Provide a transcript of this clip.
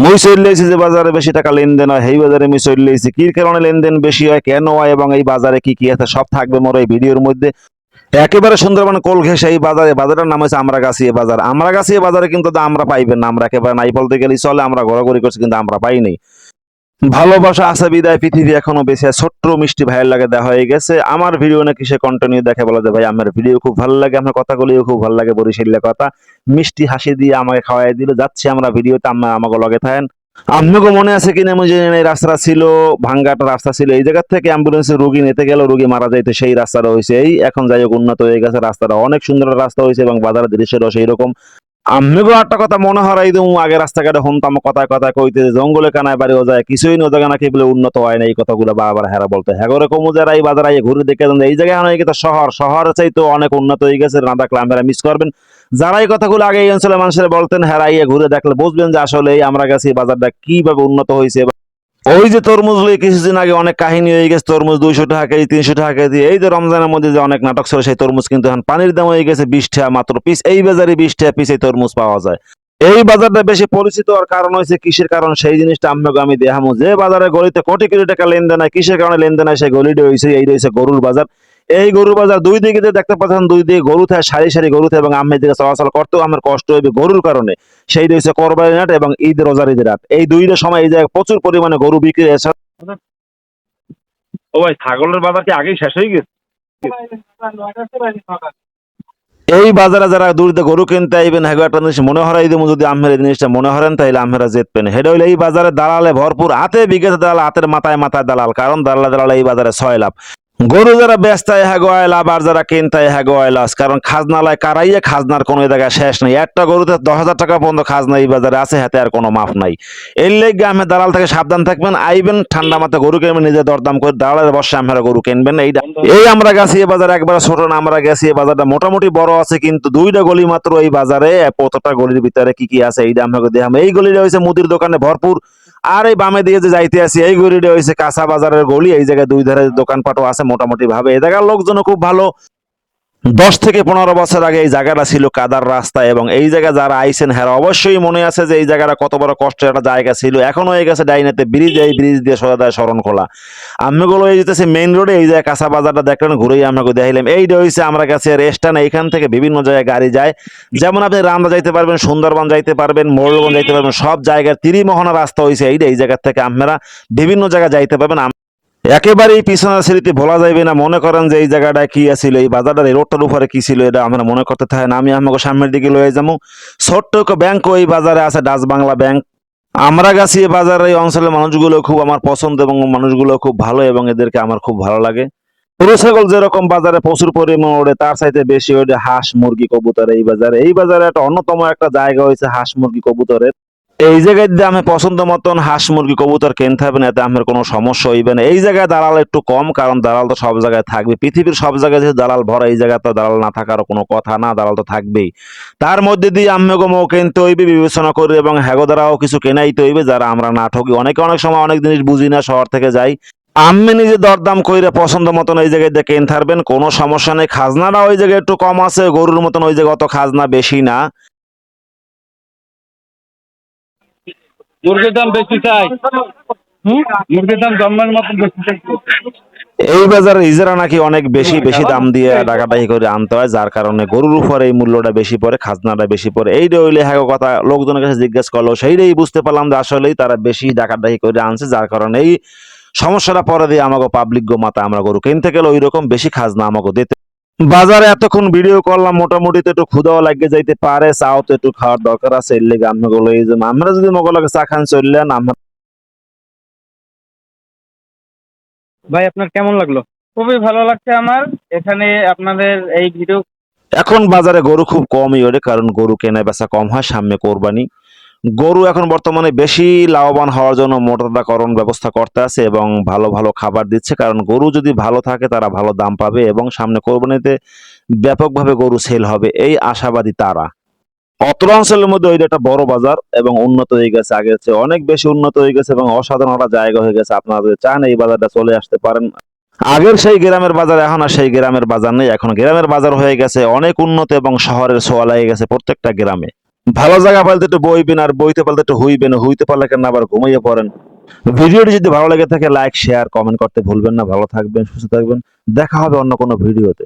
মুই চললেছি যে বাজারে বেশি টাকা লেনদেন হয়, এই বাজারে মুই চললেছি কি কারণে লেনদেন বেশি হয়, কেন হয় এবং এই বাজারে কি কি আছে সব থাকবে মোর এই ভিডিওর মধ্যে। একেবারে সুন্দরবন কোল ঘেঁষে এই বাজারে, বাজারের নাম হচ্ছে আমরাগাছিয়া বাজার। আমরাগাছিয়া বাজারে কিন্তু আমরা পাইবেন না, আমরা একেবারে নাই বলতে গেলেই চলে, আমরা ঘোরাঘুরি করছি কিন্তু আমরা পাই নাই। ভালোবাসা আছে বিদায় পৃথিবী এখনো বেঁচে, ছোট্ট মিষ্টি ভাইয়ের লাগে দেখা হয়ে গেছে। আমার ভিডিও নাকি সে কন্টিনিউ দেখে, বলে যে ভাই আমার ভিডিও খুব ভালো লাগে, আমার কথাগুলিও খুব ভালো লাগে, বরিশালের কথা মিষ্টি হাসি দিয়ে আমাকে খাওয়াই দিল। যাচ্ছি আমরা ভিডিওতে, আমাকে লগে থাকেন। আপনাকে মনে আছে কিনা মুঝে এই রাস্তা ছিল ভাঙ্গাটা রাস্তা ছিল, এই জায়গা থেকে অ্যাম্বুলেন্সে রোগী নিতে গেল, রোগী মারা যাইতো, সেই রাস্তাটা হয়েছে এই এখন যাই হোক উন্নত হয়ে গেছে, রাস্তাটা অনেক সুন্দর রাস্তা হয়েছে এবং বাজারের দৃশ্যটাও সেই রকম। আমিগো একটা কথা মনে হারাই দিম, আগে রাস্তাঘাটে শুনতাম কথায় কথায় কইতে যে জঙ্গলে কানায় বাড়িও যায়, কিছুই না জায়গা নাকি বলে উন্নত হয় না, এই কথাগুলো বারবার হেরা বলতে হ্যাঁ করে কমু যারা এই বাজার আইয়ে ঘুরে দেখে এই জায়গায় অনেক শহর শহর চাইতো অনেক উন্নত হয়ে গেছে, না দেখলে আমরা মিস করবেন। যারা এই কথাগুলো আগে এই অঞ্চলের মানুষের বলতেন, হেরাইয়ে ঘুরে দেখলে বুঝবেন যে আসলে এই আমরা গেছি বাজারটা কিভাবে উন্নত হয়েছে। ওই যে তরমুজ লই কিছুদিন আগে অনেক কাহিনী হয়ে গেছে, তরমুজ 200 টাকা কেজি 300 টাকা কেজি, এই যে রমজানের মধ্যে যে অনেক নাটক ছিল সেই তরমুজ কিন্তু এখন পানির দাম হয়ে গেছে 20 টাকা মাত্র পিস, এই বাজারে 20 টাকা পিস এই তরমুজ পাওয়া যায়। এই বাজারটা বেশি পরিচিত হওয়ার কারণ হয়েছে কিসের কারণ, সেই জিনিসটা আমি দেখামো। যে বাজারে গলিতে কোটি কোটি টাকা লেনদেন হয়, কিসের কারণে লেনদেন হয় সেই গলিটা হয়েছে এই রয়েছে গরুর বাজার। এই গরুর বাজার দুই দিকে যে দেখতে পাচ্ছেন, দুই দিকে গরু থাকে, সারি সারি গরু থাকে এবং আমের দিকে চলাচল করতেও আমার কষ্ট হইবে গরুর কারণে। সেই রয়েছে কোরবানির হাট এবং ঈদ রোজার ঈদের হাট, এই দুইটা সময় এই জায়গায় প্রচুর পরিমাণে গরু বিক্রি হয়। ও ভাই ছাগলের বাজার কি আগেই শেষ হয়ে গেছে? এই বাজারে যারা দূরতে গরু কিনতে আইবেন, হ্যাঁ একটা জিনিস মনে হরাই দেবো, যদি আমের এই জিনিসটা মনে হরেন তাইলে আমেরা জিতবেন। হেটা হইলে এই বাজারে দালালে ভরপুর, হাতে বিঘেতে দালাল, হাতের মাথায় মাথায় দালাল, কারণ দালালে এই বাজারে 6 লাভ। গরু যারা বেচতায় হ্যাঁ গোয়ায় লাভ, আর যারা কিনতায় হ্যাঁ গোয়ায় লাস, কারণ খাজনালায় কারাইয়ে খাজনার কোনো জায়গায় শেষ নেই। একটা গরুতে 10,000 টাকা পর্যন্ত খাজনা এই বাজারে আছে, হাতে আর কোনো মাফ নাই। এর লেগে আমি দালাল থেকে সাবধান থাকবেন, আইবেন ঠান্ডা মাথায় গরু কিনবেন, নিজে দরদাম করে দালালের বসে আমরা গরু কিনবেন। এই আমরা গেছি এ বাজার একবার ছোট না, আমরা গেছি এ বাজারটা মোটামুটি বড় আছে, কিন্তু দুইটা গলি মাত্র এই বাজারে, কতটা গলির ভিতরে কি কি আছে এইটা আমাকে দেখাম। এই গলিটা হয়েছে মুদির দোকানে ভরপুর, আর এই বামে দিয়ে যে যাইতে আসি এই গলিটা হয়েছে কাঁচা বাজারের গলি, এই জায়গায় দুই ধারে দোকানপাটও আছে মোটামুটি ভাবে, এই জায়গার লোকজনও খুব ভালো। 10 থেকে 15 বছর আগে এই জায়গাটা ছিল কাদার রাস্তা, এবং এই জায়গায় যারা আইছেন হ্যাঁ অবশ্যই মনে আছে যে এই জায়গাটা কত বড় কষ্টের একটা জায়গা ছিল। এখন হয়ে গেছে ডাইনাতে ব্রিজ, এই ব্রিজ দিয়ে সোজা দেয় শরণখোলা। আমিগুলো এই যেতেছি মেইন রোডে, এই জায়গায় কাঁচা বাজারটা দেখলেন, ঘুরেই আমাকে দেখাইলাম। এইটা হয়েছে আমরা কাছে স্টেশন, এইখান থেকে বিভিন্ন জায়গায় গাড়ি যায়, যেমন আপনি রামদা যাইতে পারবেন, সুন্দরবন যাইতে পারবেন, মোরলগঞ্জ যাইতে পারবেন, সব জায়গায় ত্রিমোহনা রাস্তা হয়েছে এইটা, এই জায়গা থেকে আপনারা বিভিন্ন জায়গায় যাইতে পারবেন। একেবারেই পিছনের স্মৃতি ভোলা যাইবে না, মনে করেন যে এই জায়গাটা কি আছিল, এই বাজারটার এই রোডটার উপরে কি ছিল, এটা আমরা মনে করতে থাকেন। আমি আমাকে সামনের দিকে লয়ে যাবো। ছোট্ট ব্যাংক এই বাজারে আছে, ডাচ বাংলা ব্যাংক। আমরা গেছি এই বাজারে, এই অঞ্চলের মানুষগুলো খুব আমার পছন্দ এবং মানুষগুলো খুব ভালো, এবং এদেরকে আমার খুব ভালো লাগে। গরু ছাগল যেরকম বাজারে প্রচুর পরিমাণ ওঠে, তার চাইতে বেশি ওঠে হাঁস মুরগি কবুতর এই বাজারে। এই বাজারে একটা অন্যতম একটা জায়গা হয়েছে হাঁস মুরগি কবুতরের। এই জায়গায় দিয়ে আমি পছন্দ মতন হাঁস মুরগি কবুতর কিনতে হবে না, এতে আমার কোনো সমস্যা হইবে না। এই জায়গায় দালাল একটু কম, কারণ দালাল তো সব জায়গায় থাকবে, পৃথিবীর সব জায়গায় যেহেতু দালাল ভরা, এই জায়গায় তো দালাল না থাকার কোনো কথা না, দালাল তো থাকবেই। তার মধ্যে দিয়ে আম্মেগো মো কিনতে হইবে বিবেচনা করে, এবং হ্যাগো দ্বারাও কিছু কেনাইতে হইবে, যারা আমরা না ঠকি। অনেকে অনেক সময় অনেক জিনিস বুঝি না, শহর থেকে যাই। আমি নিজে দরদাম কইরে পছন্দ মতন এই জায়গায় দিয়ে কিনতে পারবেন, কোনো সমস্যা নেই। খাজনাটা ওই জায়গায় একটু কম আছে, গরুর মতন ওই জায়গায় অত খাজনা বেশি না। মুরগির দাম বেশি চাই। মুরগির দাম জন্মের মতন বেশি চাই। এই বাজারে ইজারা নাকি অনেক বেশি বেশি দাম দিয়ে ডাকাডাকি করে আনতে হয়, যার কারণে গরুর উপর এই মূল্যটা বেশি পড়ে, খাজনাটা বেশি পড়ে। এইটা হইলে হ্যাঁ কথা লোকজনের কাছে জিজ্ঞেস করলো, সেইটাই বুঝতে পারলাম যে আসলেই তারা বেশি ডাকাডাকি করে আনছে, যার কারণে এই সমস্যাটা পরে দিয়ে আমাকে পাবলিক মাথা আমরা গরু কিনতে গেলে ওই রকম বেশি খাজনা আমাকে দিতে। বাজারে এতক্ষণ ভিডিও করলাম, মোটামুটি তো একটু ক্ষুদাও লাগিয়ে যাইতে পারে, চাও তো একটু খাওয়ার দরকার আছে, এর লেগে আমাগুলো এই যে আমরা যদি মগলাকে চা খান চললেন আমরা। ভাই আপনার কেমন লাগলো? খুবই ভালো লাগছে আমার এখানে আপনাদের এই ভিডিও। এখন বাজারে গরু খুব কমই ওঠে, কারণ গরু কেনা বেচা কম হয়, সামনে কোরবানি। গরু এখন বর্তমানে বেশি লাভবান হওয়ার জন্য মোটাতাকরণ ব্যবস্থা করতে আছে এবং ভালো ভালো খাবার দিচ্ছে, কারণ গরু যদি ভালো থাকে তারা ভালো দাম পাবে এবং সামনে কোরবানিতে ব্যাপকভাবে গরু সেল হবে, এই আশাবাদী তারা। অত্র অঞ্চলের মধ্যে ওইটা একটা বড় বাজার এবং উন্নত হয়ে গেছে, আগের চেয়ে অনেক বেশি উন্নত হয়ে গেছে এবং অসাধারণ একটা জায়গা হয়ে গেছে। আপনারা যদি চান এই বাজারটা চলে আসতে পারেন। আগের সেই গ্রামের বাজার এখন আর সেই গ্রামের বাজার নেই, এখন গ্রামের বাজার হয়ে গেছে অনেক উন্নত এবং শহরের ছোঁয়া লেগে গেছে প্রত্যেকটা গ্রামে। ভালো জায়গা পাইলে একটু বইবেন, আর বইতে পারলে একটু হইবেন, হইতে পারলে কেন আবার ঘুমাইয়ে পড়েন। ভিডিওটি যদি ভালো লেগে থাকে লাইক শেয়ার কমেন্ট করতে ভুলবেন না। ভালো থাকবেন, সুস্থ থাকবেন, দেখা হবে অন্য কোনো ভিডিওতে।